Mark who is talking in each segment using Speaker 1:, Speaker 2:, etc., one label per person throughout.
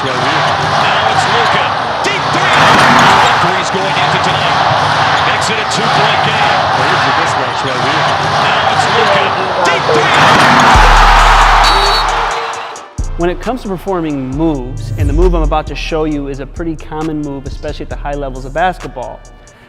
Speaker 1: mismatch right here. Now it's LUKA. Deep three. Three's going into tonight. Makes it a 2-point game. There's the mismatch right here. Now it's LUKA. Deep three.
Speaker 2: When it comes to performing moves, and the move I'm about to show you is a pretty common move, especially at the high levels of basketball.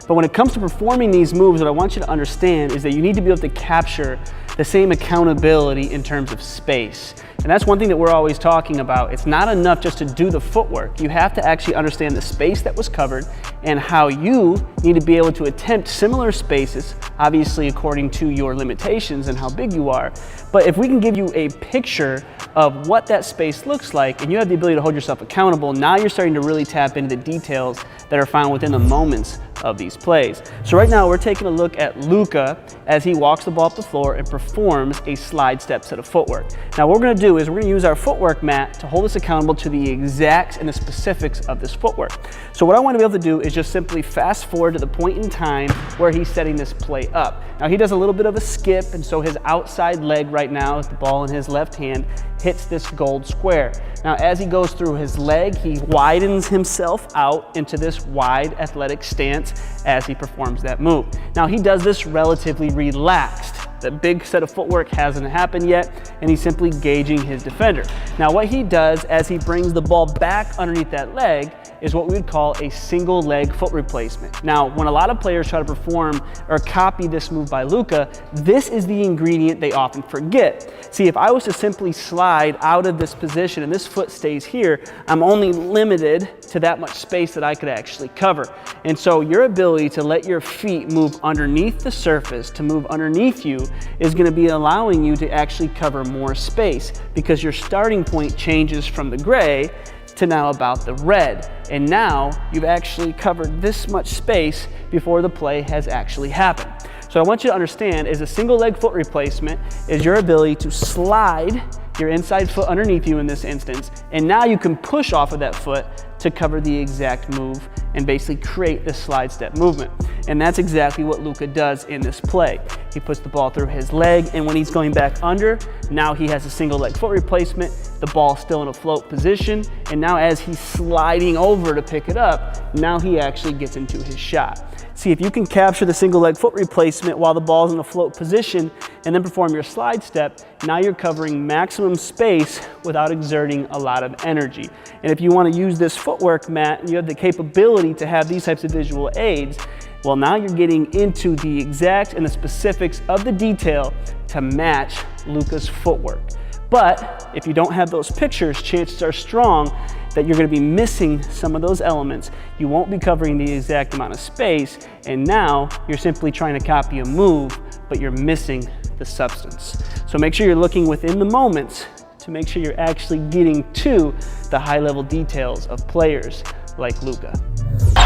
Speaker 2: But when it comes to performing these moves, what I want you to understand is that you need to be able to capture the same accountability in terms of space. And that's one thing that we're always talking about. It's not enough just to do the footwork. You have to actually understand the space that was covered and how you need to be able to attempt similar spaces, obviously according to your limitations and how big you are. But if we can give you a picture of what that space looks like and you have the ability to hold yourself accountable, now you're starting to really tap into the details that are found within the moments of these plays. So right now we're taking a look at LUKA as he walks the ball up the floor and performs a slide step set of footwork. Now what we're going to do is we're going to use our footwork mat to hold us accountable to the exacts and the specifics of this footwork. So what I want to be able to do is just simply fast forward to the point in time where he's setting this play up. Now he does a little bit of a skip, and so his outside leg right now, with the ball in his left hand, hits this gold square. Now as he goes through his leg, he widens himself out into this wide athletic stance as he performs that move. Now he does this relatively relaxed. The big set of footwork hasn't happened yet, and he's simply gauging his defender. Now what he does as he brings the ball back underneath that leg is what we would call a single leg foot replacement. Now, when a lot of players try to perform or copy this move by LUKA, this is the ingredient they often forget. See, if I was to simply slide out of this position and this foot stays here, I'm only limited to that much space that I could actually cover. And so your ability to let your feet move underneath the surface, to move underneath you, is going to be allowing you to actually cover more space because your starting point changes from the gray to now about the red. And now you've actually covered this much space before the play has actually happened. So I want you to understand is a single leg foot replacement is your ability to slide your inside foot underneath you in this instance, and now you can push off of that foot to cover the exact move and basically create this slide step movement. And that's exactly what LUKA does in this play. He puts the ball through his leg, and when he's going back under, now he has a single leg foot replacement, the ball still in a float position, and now as he's sliding over to pick it up, now he actually gets into his shot. See, if you can capture the single leg foot replacement while the ball's in a float position and then perform your slide step, now you're covering maximum space without exerting a lot of energy. And if you want to use this footwork mat and you have the capability to have these types of visual aids, well, now you're getting into the exact and the specifics of the detail to match LUKA's footwork. But if you don't have those pictures, chances are strong that you're going to be missing some of those elements. You won't be covering the exact amount of space, and now you're simply trying to copy a move, but you're missing the substance. So make sure you're looking within the moments to make sure you're actually getting to the high-level details of players like LUKA.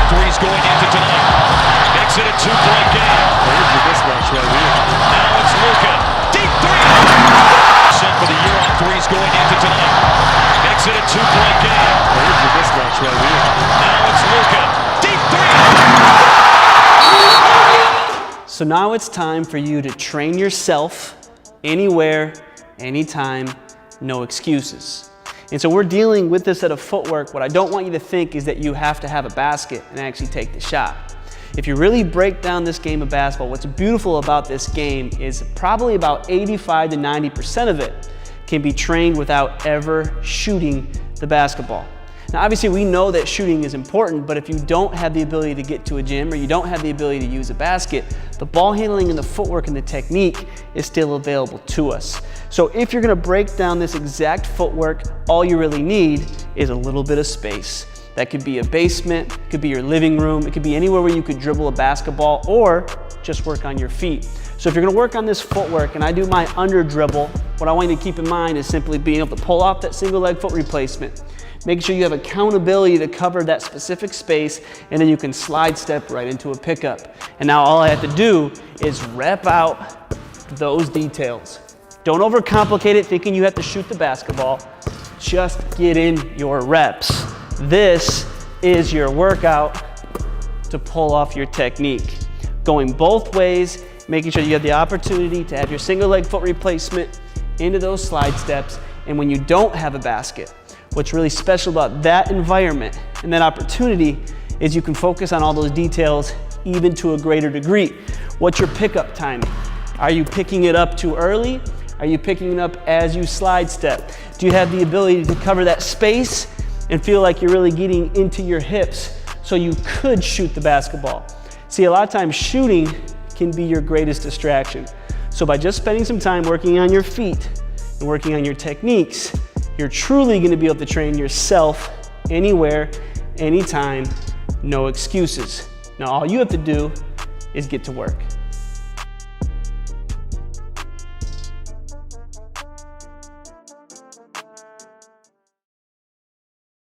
Speaker 1: Three's going into tonight. Makes it a 2-point game. There's the mismatch right here. Now it's LUKA. Deep three. Set for the year on threes going into tonight. Makes it a 2-point game. There's the mismatch right here. Now it's LUKA. Deep three.
Speaker 2: So now it's time for you to train yourself anywhere, anytime, no excuses. And so we're dealing with this set of footwork. What I don't want you to think is that you have to have a basket and actually take the shot. If you really break down this game of basketball, what's beautiful about this game is probably about 85 to 90% of it can be trained without ever shooting the basketball. Now, obviously, we know that shooting is important, but if you don't have the ability to get to a gym or you don't have the ability to use a basket, the ball handling and the footwork and the technique is still available to us. So if you're going to break down this exact footwork, all you really need is a little bit of space. That could be a basement, it could be your living room, it could be anywhere where you could dribble a basketball or just work on your feet. So if you're gonna work on this footwork and I do my under dribble, what I want you to keep in mind is simply being able to pull off that single leg foot replacement. Make sure you have accountability to cover that specific space, and then you can slide step right into a pickup. And now all I have to do is rep out those details. Don't overcomplicate it thinking you have to shoot the basketball. Just get in your reps. This is your workout to pull off your technique. Going both ways, making sure you have the opportunity to have your single leg foot replacement into those slide steps. And when you don't have a basket, What's really special about that environment and that opportunity is you can focus on all those details even to a greater degree. What's your pickup timing? Are you picking it up too early? Are you picking it up as you slide step? Do you have the ability to cover that space and feel like you're really getting into your hips so you could shoot the basketball? See, a lot of times shooting can be your greatest distraction. So by just spending some time working on your feet and working on your techniques, you're truly going to be able to train yourself anywhere, anytime, no excuses. Now all you have to do is get to work.